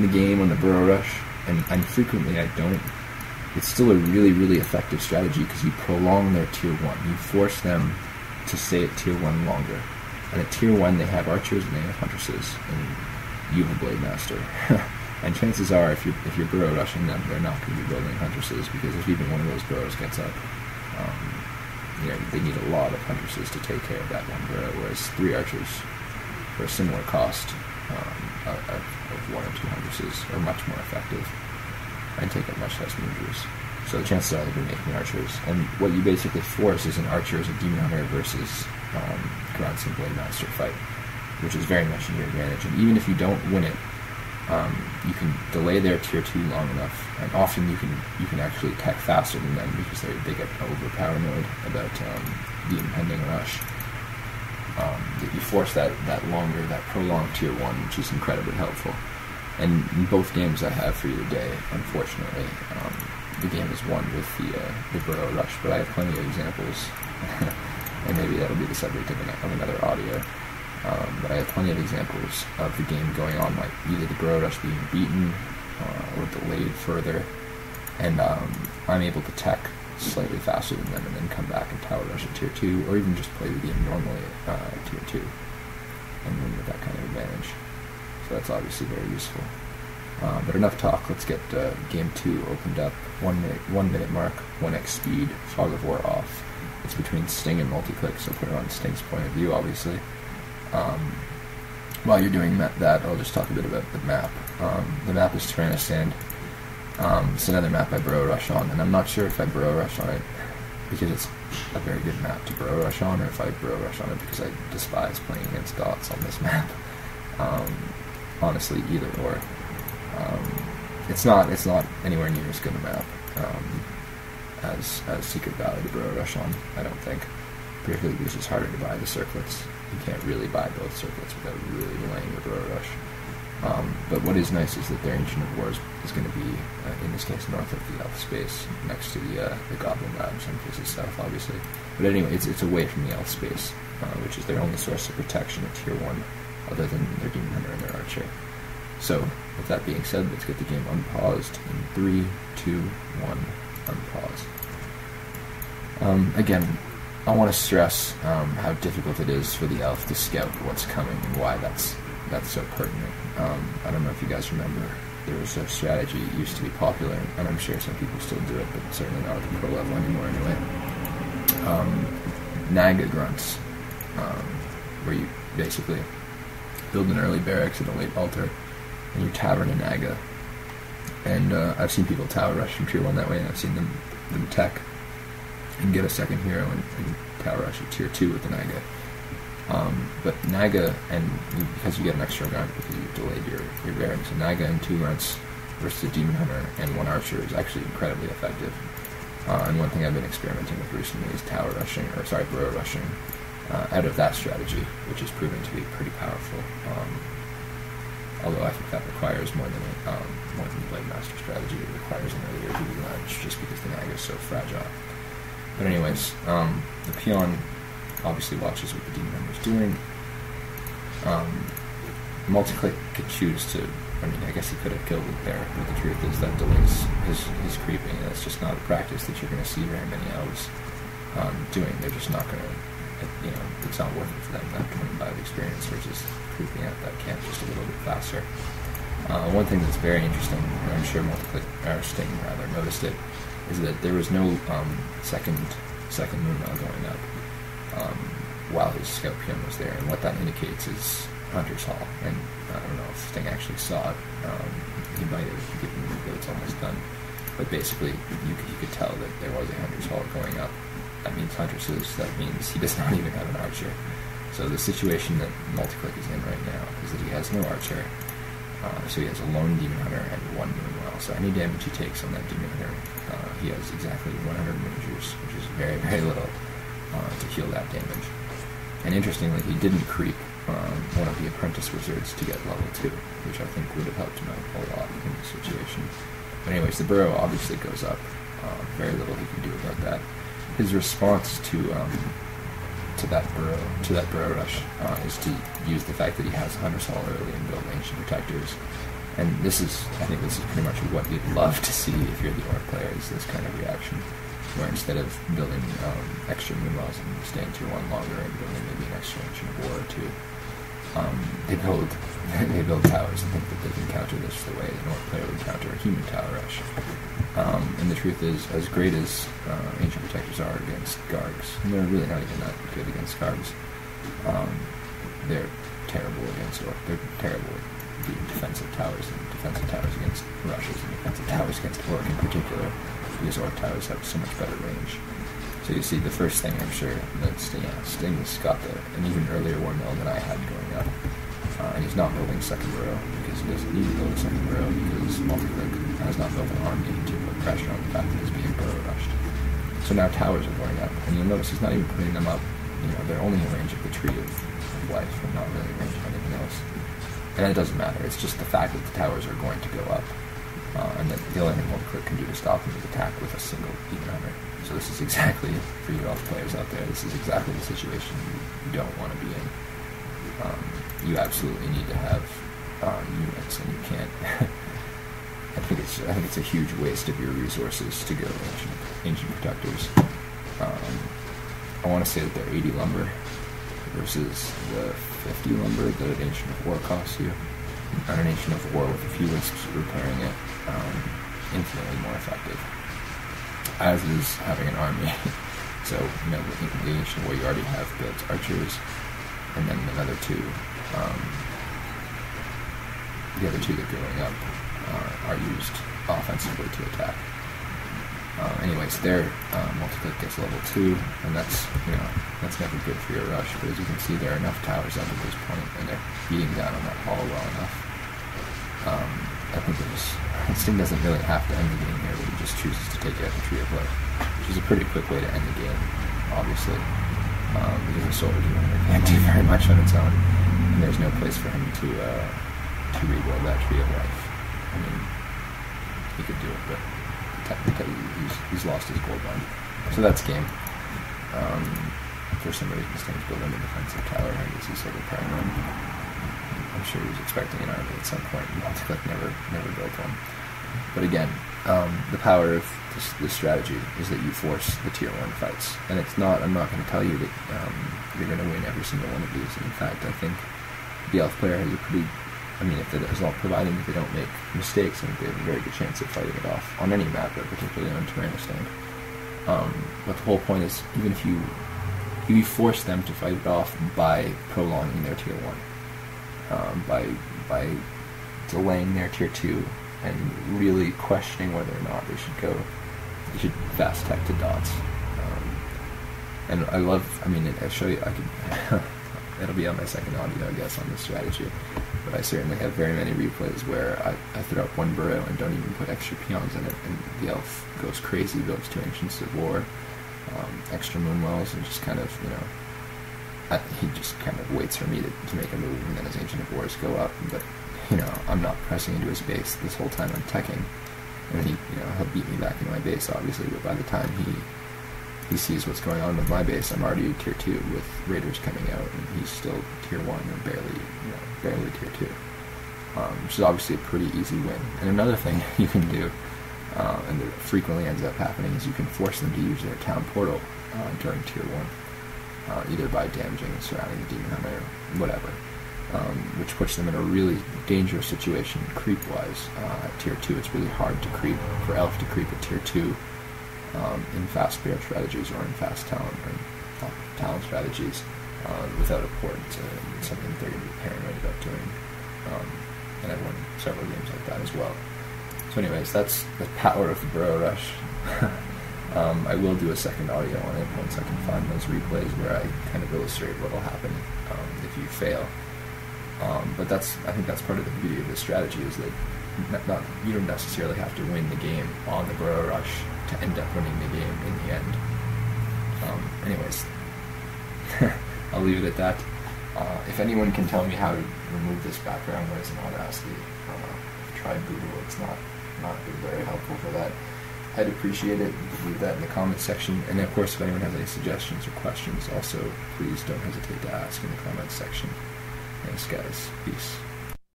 the game on the burrow rush, and frequently I don't, it's still a really, really effective strategy because you prolong their tier 1. You force them to stay at tier 1 longer. And at tier 1 they have archers and they have huntresses, and you have a blade master. And chances are, if you're burrow rushing them, they're not going to be building huntresses, because if even one of those burrows gets up, they need a lot of huntresses to take care of that one burrow, whereas 3 archers for a similar cost of 1 or 2 huntresses are much more effective and take up much less movers. So the chances are they'll be making archers, and what you basically force is an archer as a demon hunter versus grunts and blade master fight, which is very much in your advantage. And even if you don't win it, you can delay their tier 2 long enough, and often you can actually attack faster than them because they get over-paranoid about the impending rush. That you force that prolonged tier 1, which is incredibly helpful. And in both games I have for you today, unfortunately, the game is won with the burrow rush, but I have plenty of examples, and maybe that'll be the subject of another audio. But I have plenty of examples of the game going on, like either the burrow rush being beaten or delayed further, and I'm able to tech slightly faster than them and then come back and tower rush at tier 2, or even just play the game normally at tier 2 and win with that kind of advantage. So that's obviously very useful. But enough talk, let's get game 2 opened up. 1 minute mark, 1x speed, Fog of War off. It's between Sting and multi-click, so put it on Sting's point of view, obviously. While you're doing that, I'll just talk a bit about the map. The map is Tyrannosand. It's another map I burrow rush on, and I'm not sure if I burrow rush on it because it's a very good map to burrow rush on, or if I burrow rush on it because I despise playing against dots on this map. Honestly, either or. It's not anywhere near as good a map as Secret Valley to burrow rush on, I don't think. Particularly because it's harder to buy the circlets. You can't really buy both circlets without really delaying your burrow rush. But what is nice is that their Ancient of Wars is going to be, in this case, north of the elf space, next to the Goblin Lab, some cases south, obviously. But anyway, it's away from the elf space, which is their only source of protection at tier 1, other than their Demon Hunter and their Archer. So, with that being said, let's get the game unpaused in 3, 2, 1, unpause. Again, I want to stress how difficult it is for the elf to scout what's coming and why that's so pertinent. I don't know if you guys remember, there was a strategy that used to be popular, and I'm sure some people still do it, but certainly not at the pro level anymore anyway. Naga grunts, where you basically build an early barracks and a late altar, and you tavern a Naga. And I've seen people tower rush from tier 1 that way, and I've seen them tech and get a second hero and tower rush at tier 2 with the Naga. But Naga, and because you get an extra grunt because you've delayed your bearings, so Naga and 2 grunts versus a Demon Hunter and 1 Archer is actually incredibly effective. And one thing I've been experimenting with recently is burrow rushing out of that strategy, which has proven to be pretty powerful. Although I think that requires more than the Blade Master strategy. It requires an earlier duty lunge just because the Naga is so fragile. But anyways, the peon obviously watches what the Demon Hunter is doing. Multi-click could choose to, I guess he could have killed it there, but the truth is that delays his creeping, and it's just not a practice that you're going to see very many elves doing. They're just not going to, it's not worth it for them, that 25 experience versus creeping out that camp just a little bit faster. One thing that's very interesting, and I'm sure Sting noticed it, is that there was no second Moonmail going up while his scout peon was there, and what that indicates is Hunter's Hall. And I don't know if Sting actually saw it. He might have, given that it's almost done. But basically, you could tell that there was a Hunter's Hall going up. That means Huntresses. That means he does not even have an Archer. So the situation that Multiclick is in right now is that he has no Archer. So he has a lone Demon Hunter and 1 Moonwell. So any damage he takes on that Demon Hunter, he has exactly 100 Moonagers, which is very, very little to heal that damage. And interestingly, he didn't creep one of the Apprentice Wizards to get level 2, which I think would have helped him out a whole lot in this situation. But anyways, the burrow obviously goes up. Very little he can do about that. His response to that burrow rush is to use the fact that he has Hunter's Hall early and build Ancient Protectors, And I think this is pretty much what you'd love to see if you're the orc player, is this kind of reaction, where instead of building extra moonwells and staying tier 1 longer and building maybe an extra ancient of war or two, they build towers and think that they can counter this the way an orc player would counter a human tower rush. And the truth is, as great as ancient protectors are against Gargs, and they're really not even that good against Gargs, they're terrible against orc. They're terrible at beating defensive towers against rushes, and defensive towers against orc in particular, because orc towers have so much better range. So you see, the first thing I'm sure that Sting's got an even earlier war mill than I had growing up. And he's not building second burrow because he doesn't need to build a second burrow, because Multiclick has not built an army to put pressure on the fact that he's being burrow rushed. So now towers are going up, and you'll notice he's not even putting them up. They're only in range of the tree of life, and not really in range of anything else. And it doesn't matter. It's just the fact that the towers are going to go up, and that the only thing Multiclick can do to stop them is attack with a single Demon Hunter. So this is exactly, for you elf players out there, this is exactly the situation you don't want to be in. You absolutely need to have units, and you can't. I think it's a huge waste of your resources to go ancient protectors. I want to say that they're 80 lumber versus the 50 lumber that an ancient of war costs you. And an ancient of war with a few wisps repairing it, infinitely more effective. As is having an army. So, the ancient of war, you already have built archers, and then another two. The other two that are going up are used offensively to attack. Anyways, their Multiclick gets level 2, and that's never good for your rush. But as you can see, there are enough towers up at this point, and they're beating down on that hall well enough. I think Sting doesn't really have to end the game here, but he just chooses to take out the Tree of Life, which is a pretty quick way to end the game, obviously. Because a Solar Demon Hunter can't do very much on its own, and there's no place for him to rebuild that Tree of Life. I mean, he could do it, but technically he's lost his gold line. So that's game. For some reason, Sting's building a defensive tower, I guess he's sort of repairing one. I'm sure he was expecting an army at some point, and Multiclick never built one. But again, the power of this strategy is that you force the tier 1 fights. And I'm not going to tell you that you're going to win every single one of these. And in fact, I think the elf player has providing that they don't make mistakes, and they have a very good chance of fighting it off on any map, but particularly on Tyrannostand. But the whole point is, even if you force them to fight it off by prolonging their tier 1, by delaying their tier 2, and really questioning whether or not they should fast tech to dots. And I'll show you, it'll be on my second audio, I guess, on this strategy. But I certainly have very many replays where I throw up one burrow and don't even put extra peons in it, and the elf goes crazy, builds 2 Ancients of War, extra Moonwells, and just kind of, he just kind of waits for me to make a move, and then his Ancient of Wars go up. But, I'm not pressing into his base this whole time I'm teching. And then he'll beat me back into my base, obviously, but by the time he sees what's going on with my base, I'm already tier 2 with raiders coming out, and he's still tier 1 or barely tier 2. Which is obviously a pretty easy win. And another thing you can do, and that frequently ends up happening, is you can force them to use their town portal during tier 1, either by damaging and surrounding the Demon Hunter, whatever, which puts them in a really dangerous situation creep-wise. At tier 2, it's really hard to creep, for elf to creep at tier 2 in fast bear strategies or in fast talon strategies without a port. It's something that they're going to be paranoid about doing. And I've won several games like that as well. So anyways, that's the power of the burrow rush. I will do a second audio on it once I can find those replays where I kind of illustrate what will happen if you fail. But I think that's part of the beauty of this strategy, is that you don't necessarily have to win the game on the burrow rush to end up winning the game in the end. Anyways, I'll leave it at that. If anyone can tell me how to remove this background noise in Audacity, I've tried Google, it's not been very helpful for that. I'd appreciate it. You can leave that in the comments section. And of course, if anyone has any suggestions or questions, also please don't hesitate to ask in the comments section. Thanks guys. Peace.